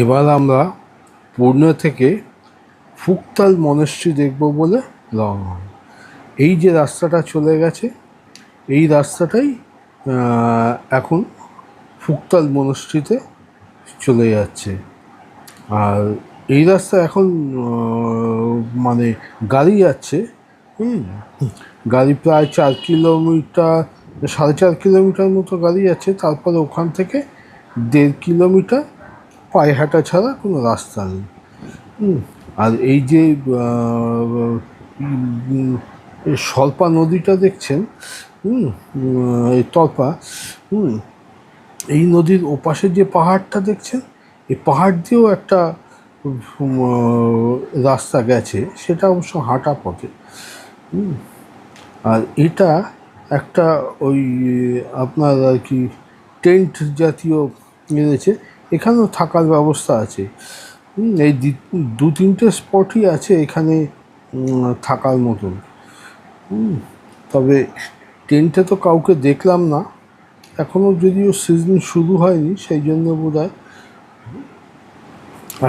এবার আমরা পুনে থেকে ফুকতাল মনেস্ট্রি দেখব বলে রওনা হই। এই যে রাস্তাটা চলে গেছে, এই রাস্তাটাই এখন ফুকতাল মনেস্ট্রিতে চলে যাচ্ছে। আর এই রাস্তা এখন মানে গাড়ি যাচ্ছে, গাড়ি প্রায় 4 কিলোমিটার, 4.5 কিলোমিটার মতো গাড়ি যাচ্ছে। তারপরে ওখান থেকে 1.5 কিলোমিটার পায়ে হাঁটা ছাড়া কোনো রাস্তা নেই। আর এই যে স্বল্পা নদীটা দেখছেন, এই তল্পা, এই নদীর ওপাশে যে পাহাড়টা দেখছেন, এই পাহাড় দিয়েও একটা রাস্তা গেছে, সেটা অবশ্য হাঁটা পথে। আর এটা একটা ওই আপনার আর কি টেন্ট জাতীয় রয়েছে, এখানেও থাকার ব্যবস্থা আছে। এই 2-3টে স্পটই আছে এখানে থাকার মতন। তবে টেন্টে তো কাউকে দেখলাম না এখনও, যদিও সিজন শুরু হয়নি, সেই জন্য বোধ হয়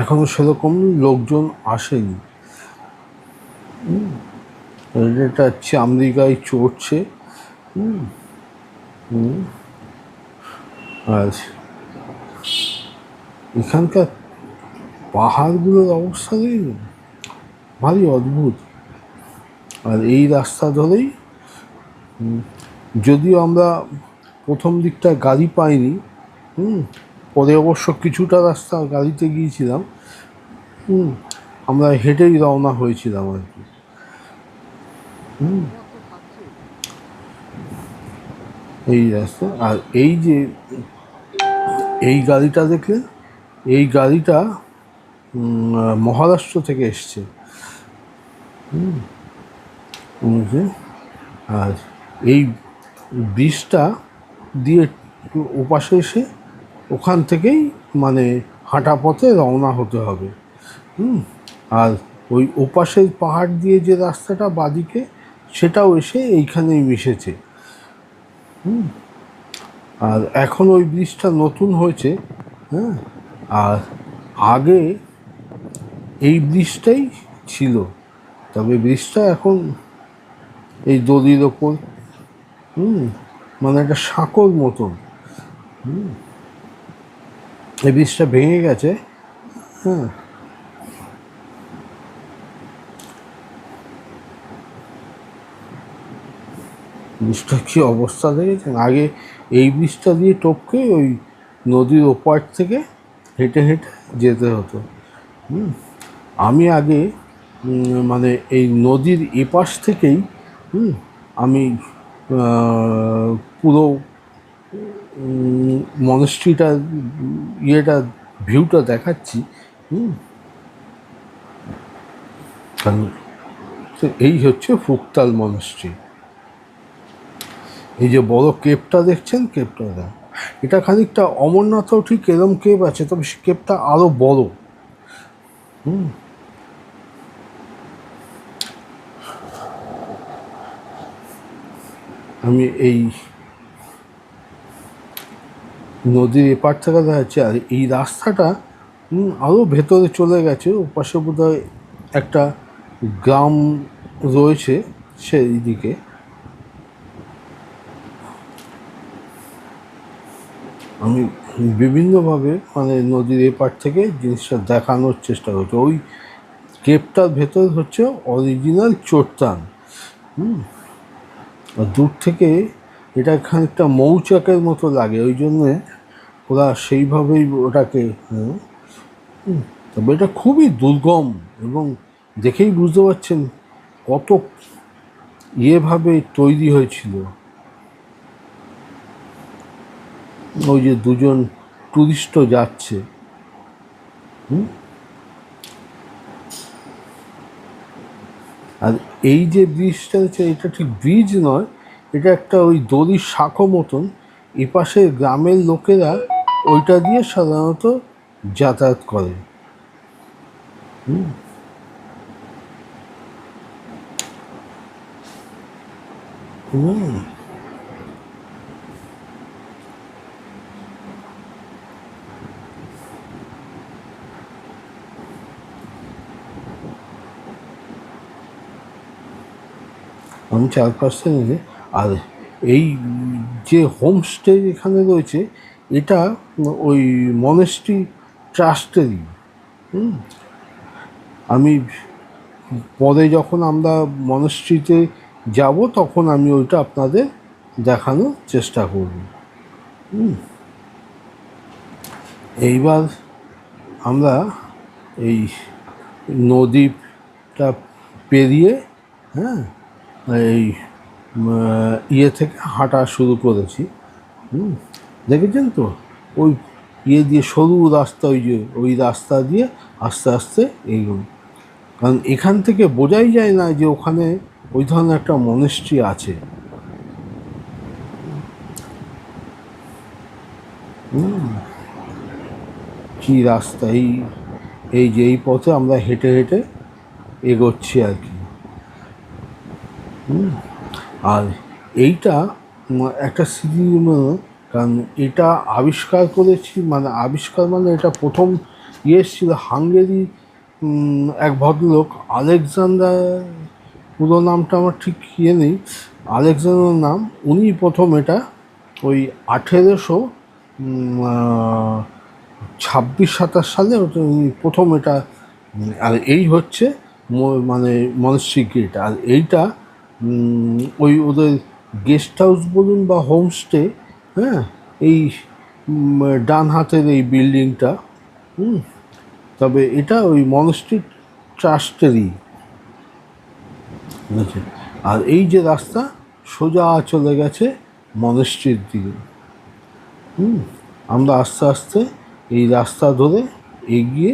এখনও সেরকম লোকজন আসেনি। এটা চামড়িগায় চড়ছে। আর এখানকার পাহাড়গুলোর অবস্থা দেখুন, ভারী অদ্ভুত। আর এই রাস্তা ধরেই, যদিও আমরা প্রথম দিকটা গাড়ি পাইনি, পরে অবশ্য কিছুটা রাস্তা গাড়িতে গিয়েছিলাম, আমরা হেঁটেই রওনা হয়েছিলাম আর কি। এই রাস্তা। আর এই যে এই গাড়িটা দেখলেন, এই গাড়িটা মহারাষ্ট্র থেকে এসছে। আর এই ব্রিজটা দিয়ে ওপাশে এসে ওখান থেকেই মানে হাঁটা পথে রওনা হতে হবে। আর ওই ওপাশের পাহাড় দিয়ে যে রাস্তাটা বাদিকে, সেটাও এসে এইখানেই মিশেছে। আর এখন ওই ব্রিজটা নতুন হয়েছে, হ্যাঁ। আর আগে এই ব্রিজটাই ছিল, তবে ব্রিজটা এখন এই দড়ির ওপর, মানে একটা সাঁকোর মতন, এই ব্রিজটা ভেঙে গেছে। হ্যাঁ, ব্রিজটা কী অবস্থা দেখেছেন? আগে এই ব্রিজটা দিয়ে টপকে ওই নদীর ওপার থেকে হেঁটে হেঁটে যেতে হতো। আমি আগে মানে এই নদীর এপাশ থেকেই আমি পুরো মনেস্ট্রিটা ইয়েটা ভিউটা দেখাচ্ছি। এই হচ্ছে ফুকতাল মনেস্ট্রি। এই যে বড় কেপটা দেখছেন, কেপটা এটা খানিকটা অমরনাথও ঠিক এরম কেপ আছে, তবে সে কেপটা আরও বড়। আমি এই নদীর এপার থেকে দেখা যাচ্ছে। আর এই রাস্তাটা আরও ভেতরে চলে গেছে, ওপাশে বোধহয় একটা গ্রাম রয়েছে সেই দিকে। আমি বিভিন্নভাবে মানে নদীর এপার থেকে জিনিসটা দেখানোর চেষ্টা করছি। ওই কেপটার ভেতর হচ্ছে অরিজিনাল চোট্টান। আর দূর থেকে এটা খানিকটা মৌচাকের মতো লাগে, ওই জন্যে ওরা সেইভাবেই ওটাকে, তবে এটা খুবই দুর্গম, এবং দেখেই বুঝতে পারছেন কত ইয়েভাবে তৈরি হয়েছিল। ওই যে দুজন টুরিস্টও যাচ্ছে। আর এই যে ব্রিজটা হচ্ছে, এটা ঠিক ব্রিজ নয়, এটা একটা ওই দড়ির শাঁখো মতন। এপাশে গ্রামের লোকেরা ওইটা দিয়ে সাধারণত যাতায়াত করে। আমি চারপাশে নিয়ে, আর এই যে হোমস্টে এখানে রয়েছে এটা ওই মনেস্ট্রি ট্রাস্টেরই। আমি পরে যখন আমরা মনেস্ট্রিতে যাব তখন আমি ওইটা আপনাদের দেখানোর চেষ্টা করব। এইবার আমরা এই নদীটা পেরিয়ে, হ্যাঁ, এই ইয়ে থেকে হাঁটা শুরু করেছি। দেখেছেন তো ওই ইয়ে দিয়ে সরু রাস্তা, ওই রাস্তা দিয়ে আস্তে আস্তে এইগুলো, কারণ এখান থেকে বোঝাই যায় না যে ওখানে ওই ধরনের একটা মনেস্ট্রি আছে। কি রাস্তা, এই যে এই পথে আমরা হেঁটে হেঁটে এগোচ্ছি আর কি। আর এইটা একটা স্মৃতি, কারণ এটা আবিষ্কার করেছি, মানে এটা প্রথম এসেছিল হাঙ্গেরি এক ভদ্রলোক আলেকজান্ডার, পুরো নামটা আমার ঠিক ইয়ে নেই, আলেকজান্ডার নাম, উনি প্রথম এটা ওই 1826-27 সালে উনি প্রথম এটা। আর এই হচ্ছে মানে মনেস্ট্রি গেট। আর এইটা ওই ওদের গেস্ট হাউস বলুন বা হোমস্টে, হ্যাঁ, এই ডান হাতের এই বিল্ডিংটা। তবে এটা ওই মনেস্ট্রি ট্রাস্টেরই, বুঝেছে। আর এই যে রাস্তা সোজা চলে গেছে মনেস্ট্রির দিকে। আমরা আস্তে আস্তে এই রাস্তা ধরে এগিয়ে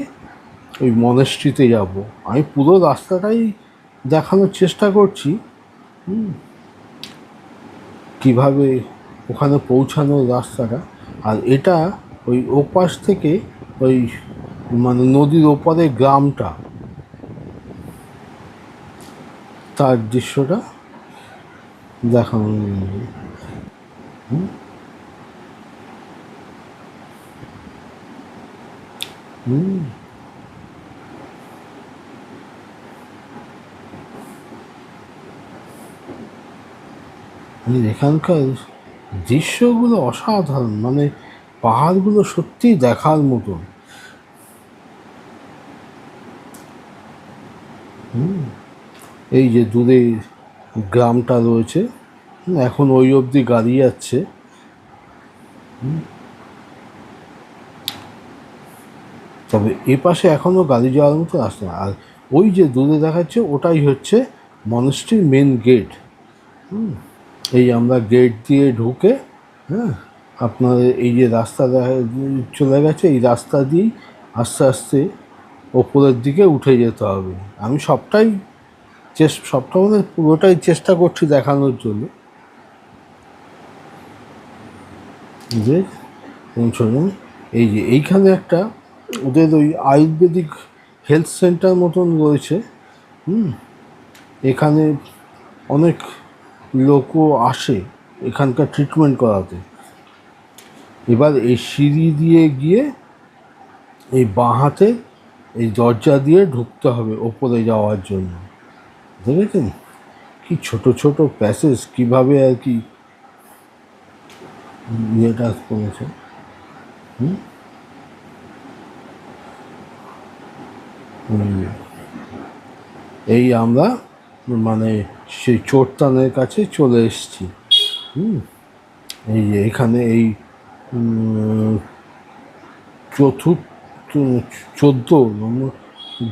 ওই মনেস্ট্রিতে যাব। আমি পুরো রাস্তাটাই দেখানোর চেষ্টা করছি, কিভাবে ওখানে পৌঁছানোর রাস্তাটা। আর এটা ওই ওপাশ থেকে ওই মানে নদীর ওপারে গ্রামটা, তার দৃশ্যটা দেখানো। এখানকার দৃশ্যগুলো অসাধারণ, মানে পাহাড়গুলো সত্যিই দেখার মতন। এই যে দূরে গ্রামটা রয়েছে, এখন ওই অবধি গাড়ি যাচ্ছে। তবে এ পাশে এখনও গাড়ি যাওয়ার মতো রাস্তা না। আর ওই যে দূরে দেখাচ্ছে ওটাই হচ্ছে মনেস্ট্রির মেন গেট। এই আমরা গেট দিয়ে ঢুকে, হ্যাঁ, আপনার এই যে রাস্তা চলে গেছে, এই রাস্তা দিয়েই আস্তে আস্তে ওপরের দিকে উঠে যেতে হবে। আমি সবটা মানে পুরোটাই চেষ্টা করছি দেখানোর জন্য যে পৌঁছানো। এই যে এইখানে একটা ওদের ওই আয়ুর্বেদিক হেলথ সেন্টার মতন রয়েছে। এখানে অনেক লোকও আসে এখানকার ট্রিটমেন্ট করাতে। এবার এই সিঁড়ি দিয়ে গিয়ে এই বাঁ হাতে এই দরজা দিয়ে ঢুকতে হবে ওপরে যাওয়ার জন্য। দেখেছেন কি ছোট ছোট প্যাসেজ, কীভাবে আর কি ইয়েটা করেছে। এই আমরা মানে সেই চোরটানের কাছে চলে এসেছি। এই যে এখানে এই 14 নম্বর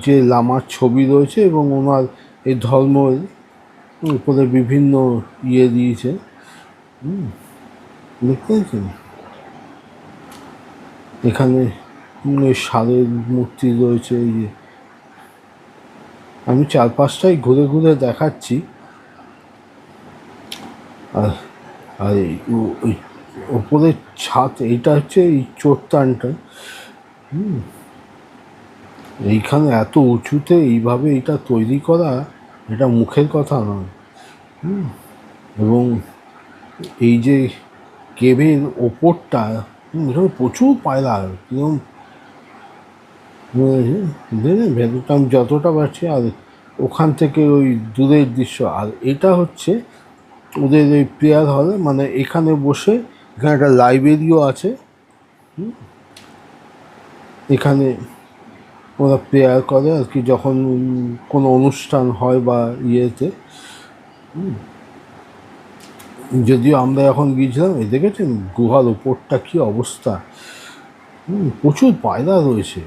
যে লামার ছবি রয়েছে এবং ওনার এই ধর্মের উপরে বিভিন্ন ইয়ে দিয়েছে, দেখতে পাচ্ছেন। এখানে ষাঁড়ের মূর্তি রয়েছে। এই যে আমি চারপাশটাই ঘুরে ঘুরে দেখাচ্ছি। আর আর ওই ওপরের ছাদ, এইটা হচ্ছে এই চোরটানটা। এইখানে এত উঁচুতে এইভাবে এটা তৈরি করা, এটা মুখের কথা নয়। এবং এই যে কেবের ওপরটা, এখানে প্রচুর পায়রা, কিরকম ভেতরটা আমি যতটা পারছি আর ওখান থেকে ওই দূরের দৃশ্য। আর এটা হচ্ছে ওদের ওই প্রেয়ার হলে, মানে এখানে বসে, এখানে একটা লাইব্রেরিও আছে, এখানে ওরা প্রেয়ার করে আর কি, যখন কোনো অনুষ্ঠান হয় বা ইয়েতে। যদিও আমরা এখন গিয়েছিলাম, এই দেখেছেন গুহার ওপরটা কী অবস্থা, প্রচুর পায়রা রয়েছে।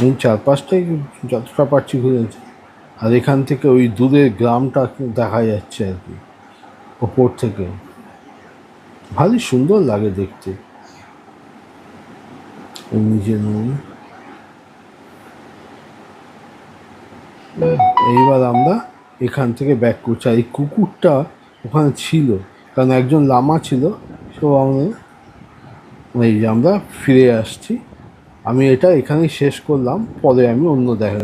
এই চারপাশটাই যতটা পারছি ঘুরেছি। আর এখান থেকে ওই দূরের গ্রামটা দেখা যাচ্ছে আর কি ওপর থেকে, ভারী সুন্দর লাগে দেখতে। নিজের মনে এইবার আমরা এখান থেকে ব্যাক করছি। আর এই কুকুরটা ওখানে ছিল, কারণ একজন লামা ছিল। সো আমাদের এই যে আমরা ফিরে আসছি। আমি এটা এখানেই শেষ করলাম, পরে আমি অন্য দেখা